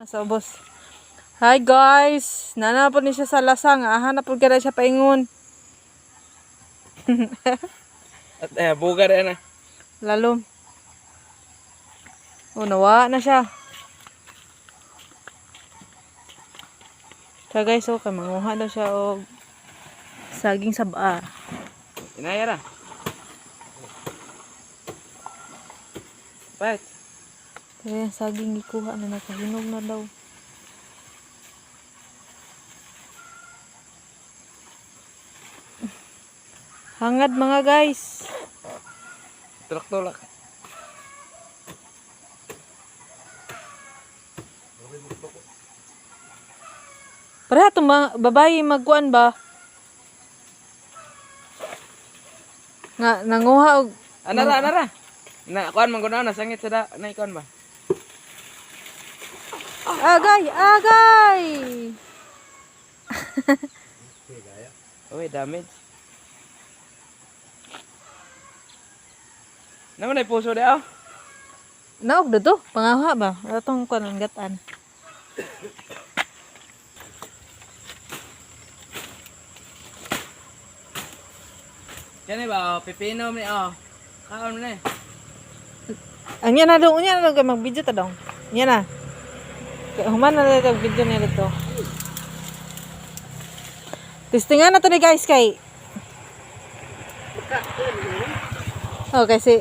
Sa ubos. Hi guys, nana po ni siya sa lasang. Hanap po kada siya paingon. At bugar yan ah. Lalo. Oh, nawa na siya. Siya guys, okay, manguha daw siya og saging saba. Inaya ra. Pat. Kaya saging ikuha na nakahinog na daw. Hangad mga guys. Tulak-tulak. Para itong mga babae magkuan ba? Nga, nanguha og... Anara, anara. Na, kuan man kuno na sangit sa da, na ikuan ba? Agay! Agay! Uy, damage. Naman ay puso de ah. Naog na to. Pangaha ba? Atong kuan ang gatan. Yan eh ba, pipino ni oh. Kaon na eh. Anya na daw, unya na daw mag-video ta daw. Nya na. Kaya human na daw video niya dito. Testingan na to ni guys kay. Okay, si